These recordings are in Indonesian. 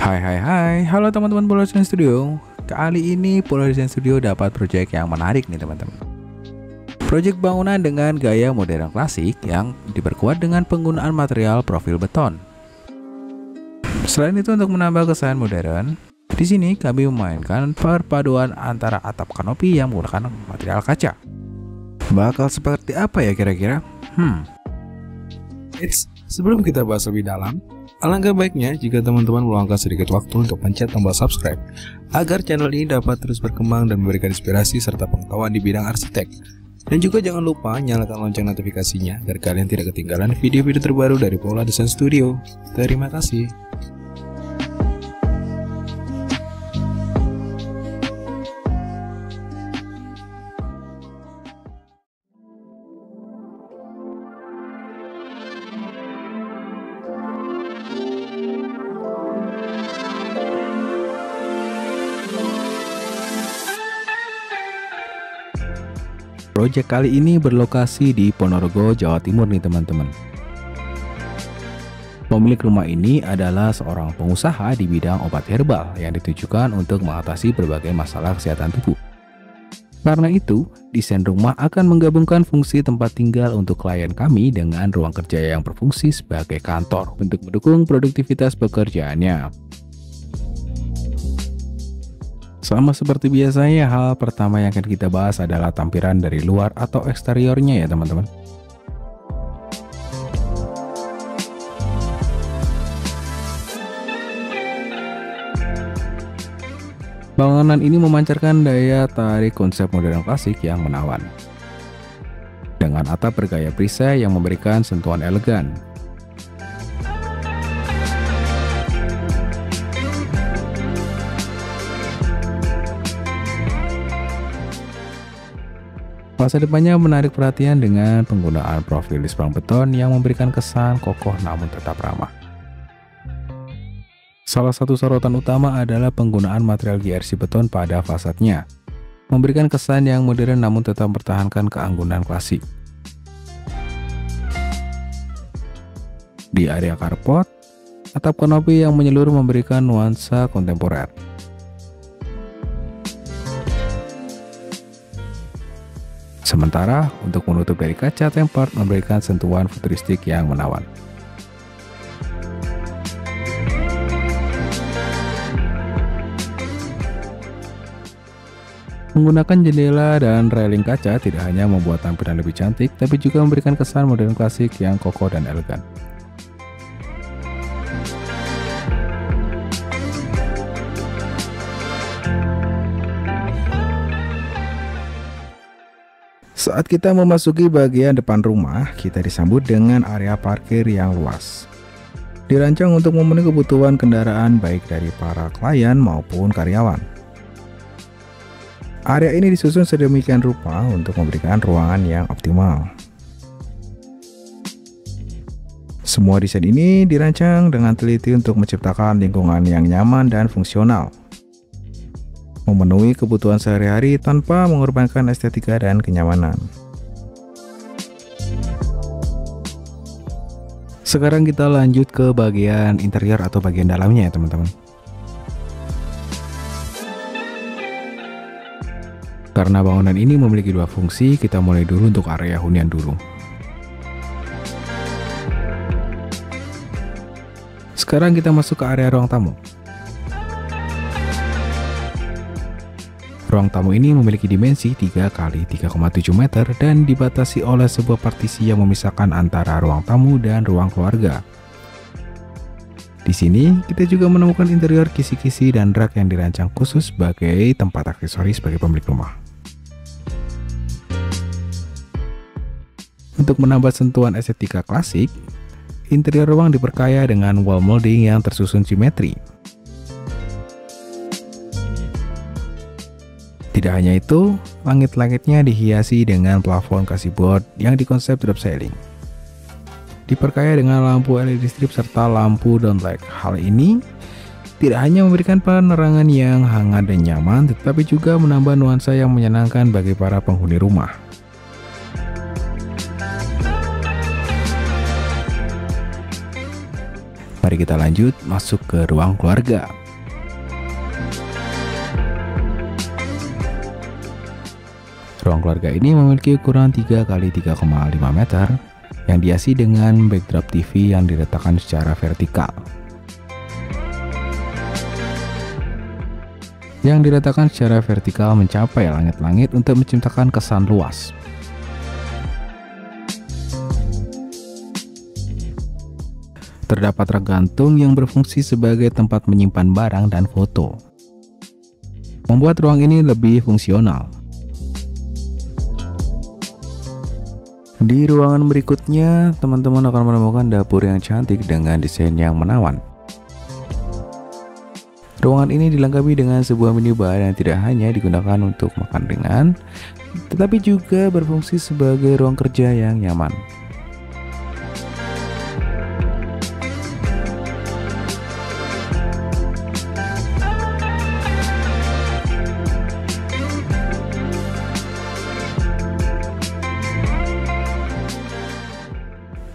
Hai, halo teman-teman Polar Design Studio. Kali ini Polar Design Studio dapat proyek yang menarik nih teman-teman. Proyek bangunan dengan gaya modern klasik yang diperkuat dengan penggunaan material profil beton. Selain itu, untuk menambah kesan modern, di sini kami memainkan perpaduan antara atap kanopi yang menggunakan material kaca. Bakal seperti apa ya kira-kira? Sebelum kita bahas lebih dalam, alangkah baiknya jika teman-teman meluangkan sedikit waktu untuk pencet tombol subscribe agar channel ini dapat terus berkembang dan memberikan inspirasi serta pengetahuan di bidang arsitek. Dan juga jangan lupa nyalakan lonceng notifikasinya agar kalian tidak ketinggalan video-video terbaru dari Polar Design Studio. Terima kasih. Proyek kali ini berlokasi di Ponorogo, Jawa Timur nih teman-teman. Pemilik rumah ini adalah seorang pengusaha di bidang obat herbal yang ditujukan untuk mengatasi berbagai masalah kesehatan tubuh. Karena itu, desain rumah akan menggabungkan fungsi tempat tinggal untuk klien kami dengan ruang kerja yang berfungsi sebagai kantor untuk mendukung produktivitas pekerjaannya. Sama seperti biasanya, hal pertama yang akan kita bahas adalah tampilan dari luar atau eksteriornya ya teman-teman. Bangunan ini memancarkan daya tarik konsep modern klasik yang menawan. Dengan atap bergaya perisai yang memberikan sentuhan elegan. Fasade depannya menarik perhatian dengan penggunaan profil displang beton yang memberikan kesan kokoh namun tetap ramah. Salah satu sorotan utama adalah penggunaan material GRC beton pada fasadnya, memberikan kesan yang modern namun tetap mempertahankan keanggunan klasik. Di area carport, atap kanopi yang menyeluruh memberikan nuansa kontemporer. Sementara untuk menutup dari kaca, tempered memberikan sentuhan futuristik yang menawan. Menggunakan jendela dan railing kaca tidak hanya membuat tampilan lebih cantik, tapi juga memberikan kesan modern klasik yang kokoh dan elegan. Saat kita memasuki bagian depan rumah, kita disambut dengan area parkir yang luas. Dirancang untuk memenuhi kebutuhan kendaraan baik dari para klien maupun karyawan. Area ini disusun sedemikian rupa untuk memberikan ruangan yang optimal. Semua desain ini dirancang dengan teliti untuk menciptakan lingkungan yang nyaman dan fungsional, memenuhi kebutuhan sehari-hari tanpa mengorbankan estetika dan kenyamanan. Sekarang kita lanjut ke bagian interior atau bagian dalamnya ya teman-teman. Karena bangunan ini memiliki dua fungsi, kita mulai dulu untuk area hunian dulu. Sekarang kita masuk ke area ruang tamu. Ruang tamu ini memiliki dimensi 3 x 3,7 meter dan dibatasi oleh sebuah partisi yang memisahkan antara ruang tamu dan ruang keluarga. Di sini kita juga menemukan interior kisi-kisi dan rak yang dirancang khusus sebagai tempat aksesoris bagi pemilik rumah. Untuk menambah sentuhan estetika klasik, interior ruang diperkaya dengan wall molding yang tersusun simetri. Tidak hanya itu, langit-langitnya dihiasi dengan plafon kasibord yang dikonsep drop ceiling. Diperkaya dengan lampu LED strip serta lampu downlight. Hal ini tidak hanya memberikan penerangan yang hangat dan nyaman, tetapi juga menambah nuansa yang menyenangkan bagi para penghuni rumah. Mari kita lanjut masuk ke ruang keluarga. Ruang keluarga ini memiliki ukuran 3 x 3,5 meter yang dihiasi dengan backdrop TV yang diletakkan secara vertikal. Yang diletakkan secara vertikal mencapai langit-langit untuk menciptakan kesan luas. Terdapat rak gantung yang berfungsi sebagai tempat menyimpan barang dan foto, membuat ruang ini lebih fungsional. Di ruangan berikutnya, teman-teman akan menemukan dapur yang cantik dengan desain yang menawan. Ruangan ini dilengkapi dengan sebuah minibar yang tidak hanya digunakan untuk makan ringan, tetapi juga berfungsi sebagai ruang kerja yang nyaman.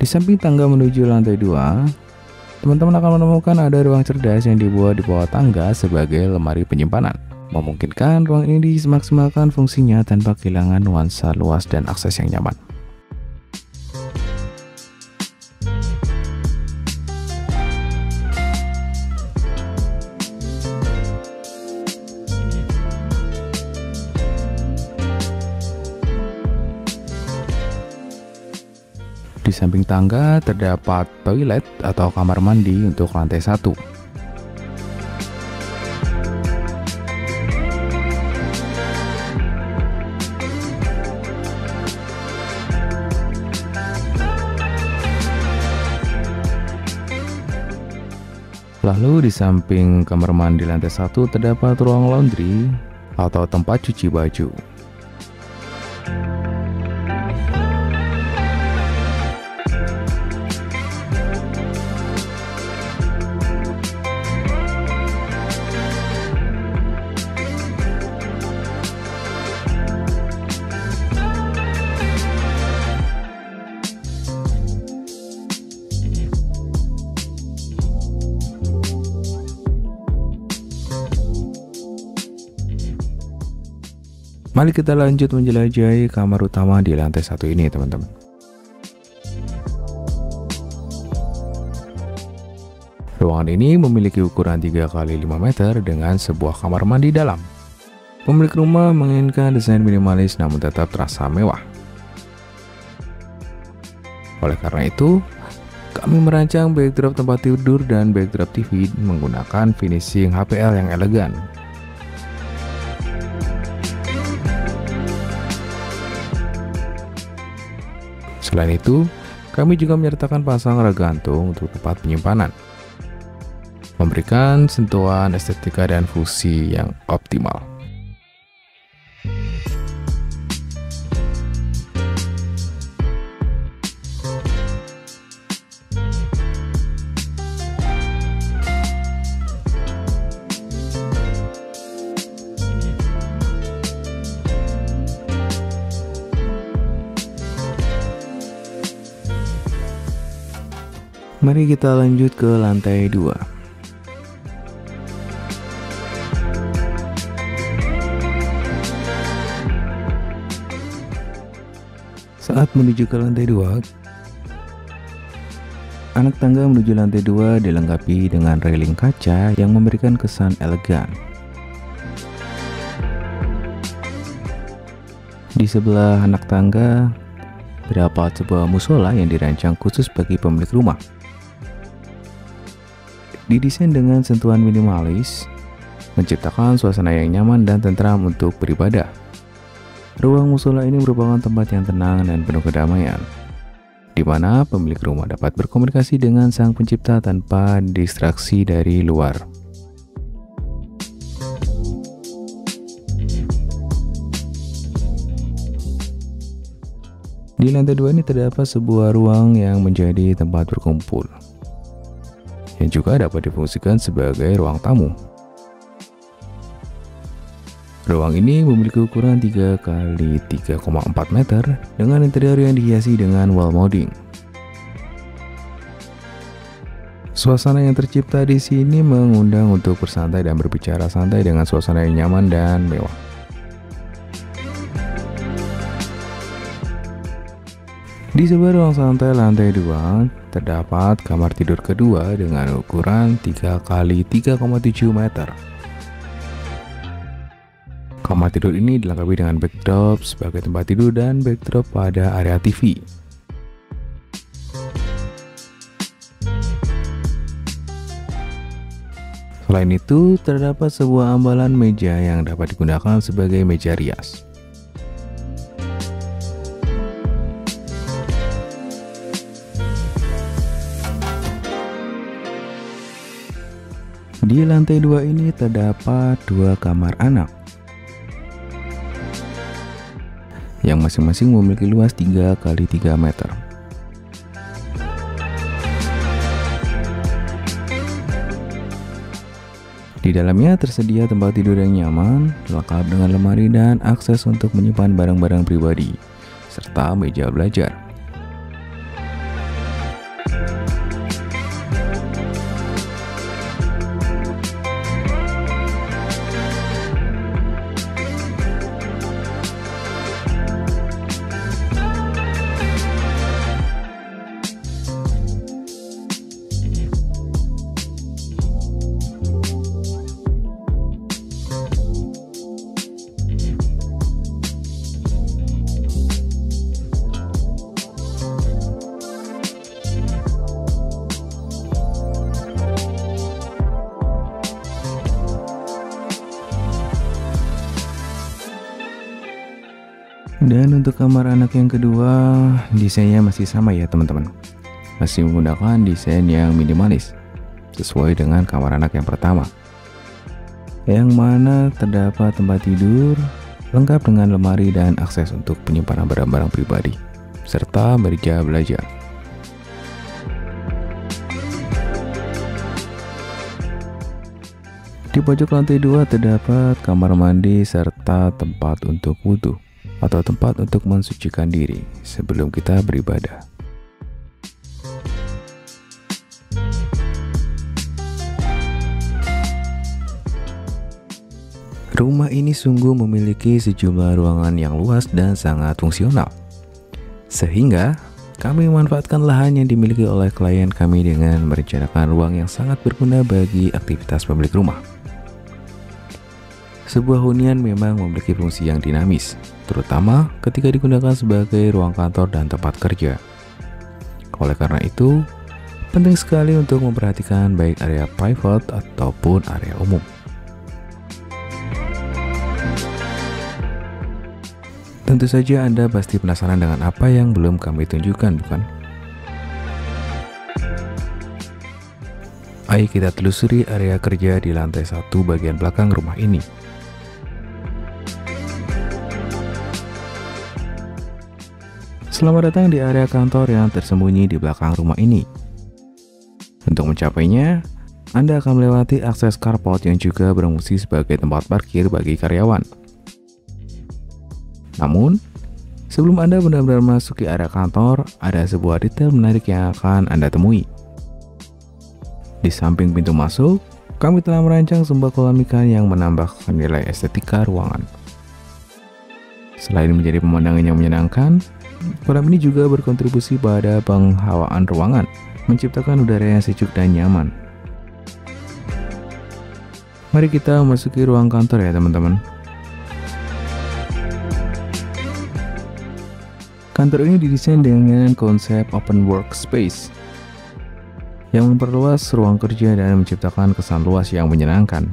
Di samping tangga menuju lantai 2, teman-teman akan menemukan ada ruang cerdas yang dibuat di bawah tangga sebagai lemari penyimpanan, memungkinkan ruang ini dimaksimalkan fungsinya tanpa kehilangan nuansa luas dan akses yang nyaman. Di samping tangga terdapat toilet atau kamar mandi untuk lantai 1. Lalu di samping kamar mandi lantai 1 terdapat ruang laundry atau tempat cuci baju. Mari kita lanjut menjelajahi kamar utama di lantai 1 ini, teman-teman. Ruangan ini memiliki ukuran 3 x 5 meter dengan sebuah kamar mandi dalam. Pemilik rumah menginginkan desain minimalis namun tetap terasa mewah. Oleh karena itu, kami merancang backdrop tempat tidur dan backdrop TV menggunakan finishing HPL yang elegan. Selain itu, kami juga menyertakan pasang rak gantung untuk tempat penyimpanan, memberikan sentuhan estetika dan fungsi yang optimal. Mari kita lanjut ke lantai 2. Saat menuju ke lantai 2, anak tangga menuju lantai 2 dilengkapi dengan railing kaca yang memberikan kesan elegan. Di sebelah anak tangga terdapat sebuah musola yang dirancang khusus bagi pemilik rumah. Didesain dengan sentuhan minimalis, menciptakan suasana yang nyaman dan tentram untuk beribadah. Ruang musola ini merupakan tempat yang tenang dan penuh kedamaian, di mana pemilik rumah dapat berkomunikasi dengan Sang Pencipta tanpa distraksi dari luar. Di lantai 2 ini terdapat sebuah ruang yang menjadi tempat berkumpul, yang juga dapat difungsikan sebagai ruang tamu. Ruang ini memiliki ukuran 3 x 3,4 meter dengan interior yang dihiasi dengan wall molding. Suasana yang tercipta di sini mengundang untuk bersantai dan berbicara santai dengan suasana yang nyaman dan mewah. Di sebuah ruang santai lantai 2, terdapat kamar tidur kedua dengan ukuran 3 x 3,7 meter. Kamar tidur ini dilengkapi dengan backdrop sebagai tempat tidur dan backdrop pada area TV. Selain itu, terdapat sebuah ambalan meja yang dapat digunakan sebagai meja rias. Di lantai 2 ini terdapat 2 kamar anak yang masing-masing memiliki luas 3 x 3 meter. Di dalamnya tersedia tempat tidur yang nyaman, lengkap dengan lemari dan akses untuk menyimpan barang-barang pribadi, serta meja belajar. Dan untuk kamar anak yang kedua, desainnya masih sama ya teman-teman. Masih menggunakan desain yang minimalis, sesuai dengan kamar anak yang pertama, yang mana terdapat tempat tidur, lengkap dengan lemari dan akses untuk penyimpanan barang-barang pribadi, serta meja belajar. Di pojok lantai 2 terdapat kamar mandi serta tempat untuk wudhu atau tempat untuk mensucikan diri sebelum kita beribadah. Rumah ini sungguh memiliki sejumlah ruangan yang luas dan sangat fungsional, sehingga kami memanfaatkan lahan yang dimiliki oleh klien kami dengan merencanakan ruang yang sangat berguna bagi aktivitas pemilik rumah. Sebuah hunian memang memiliki fungsi yang dinamis, terutama ketika digunakan sebagai ruang kantor dan tempat kerja. Oleh karena itu, penting sekali untuk memperhatikan baik area private ataupun area umum. Tentu saja Anda pasti penasaran dengan apa yang belum kami tunjukkan, bukan? Ayo kita telusuri area kerja di lantai 1 bagian belakang rumah ini. Selamat datang di area kantor yang tersembunyi di belakang rumah ini. Untuk mencapainya, Anda akan melewati akses carport yang juga berfungsi sebagai tempat parkir bagi karyawan. Namun, sebelum Anda benar-benar memasuki area kantor, ada sebuah detail menarik yang akan Anda temui. Di samping pintu masuk, kami telah merancang sebuah kolam ikan yang menambahkan nilai estetika ruangan. Selain menjadi pemandangan yang menyenangkan, kolam ini juga berkontribusi pada penghawaan ruangan, menciptakan udara yang sejuk dan nyaman. Mari kita memasuki ruang kantor ya teman-teman. Kantor ini didesain dengan konsep open workspace yang memperluas ruang kerja dan menciptakan kesan luas yang menyenangkan.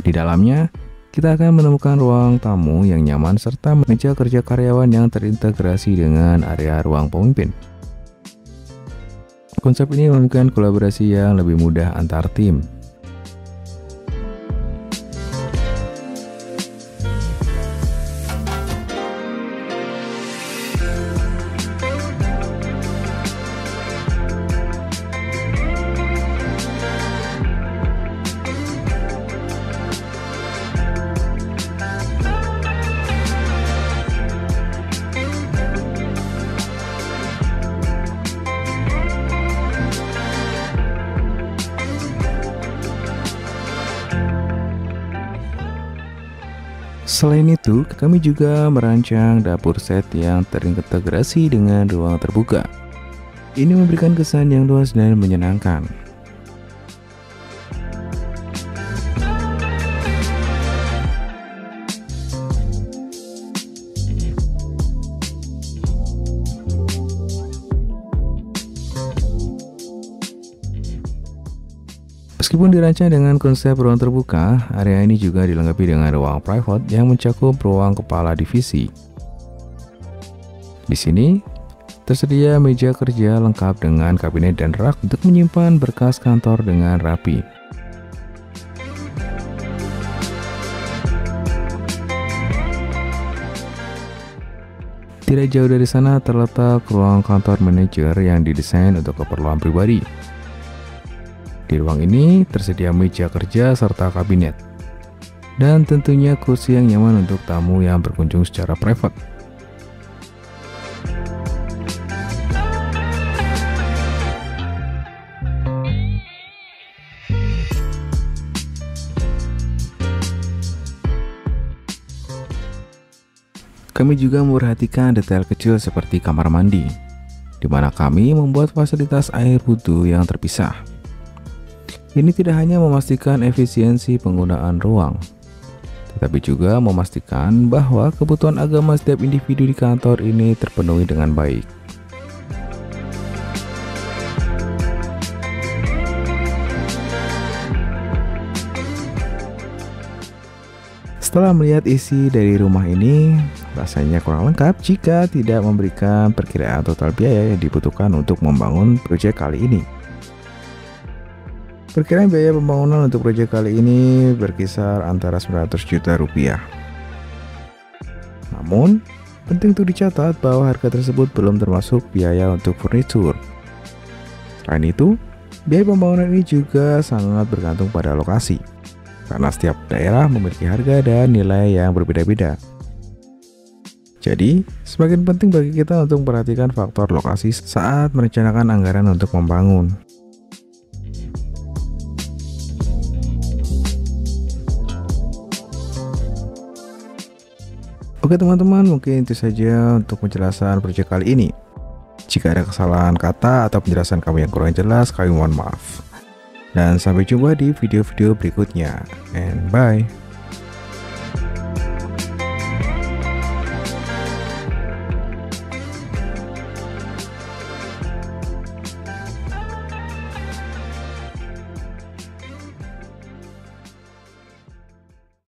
Di dalamnya, kita akan menemukan ruang tamu yang nyaman serta meja kerja karyawan yang terintegrasi dengan area ruang pemimpin. Konsep ini memungkinkan kolaborasi yang lebih mudah antar tim. Selain itu, kami juga merancang dapur set yang terintegrasi dengan ruang terbuka. Ini memberikan kesan yang luas dan menyenangkan. Meskipun dirancang dengan konsep ruang terbuka, area ini juga dilengkapi dengan ruang private yang mencakup ruang kepala divisi. Di sini, tersedia meja kerja lengkap dengan kabinet dan rak untuk menyimpan berkas kantor dengan rapi. Tidak jauh dari sana terletak ruang kantor manajer yang didesain untuk keperluan pribadi. Di ruang ini tersedia meja kerja serta kabinet, dan tentunya kursi yang nyaman untuk tamu yang berkunjung secara private. Kami juga memperhatikan detail kecil seperti kamar mandi, di mana kami membuat fasilitas air wudhu yang terpisah. Ini tidak hanya memastikan efisiensi penggunaan ruang, tetapi juga memastikan bahwa kebutuhan agama setiap individu di kantor ini terpenuhi dengan baik. Setelah melihat isi dari rumah ini, rasanya kurang lengkap jika tidak memberikan perkiraan total biaya yang dibutuhkan untuk membangun proyek kali ini. Perkiraan biaya pembangunan untuk proyek kali ini berkisar antara 900 juta rupiah. Namun, penting untuk dicatat bahwa harga tersebut belum termasuk biaya untuk furnitur. Selain itu, biaya pembangunan ini juga sangat bergantung pada lokasi, karena setiap daerah memiliki harga dan nilai yang berbeda-beda. Jadi, semakin penting bagi kita untuk memperhatikan faktor lokasi saat merencanakan anggaran untuk membangun. Oke teman-teman, mungkin itu saja untuk penjelasan proyek kali ini. Jika ada kesalahan kata atau penjelasan kami yang kurang jelas, kami mohon maaf. Dan sampai jumpa di video-video berikutnya. And bye.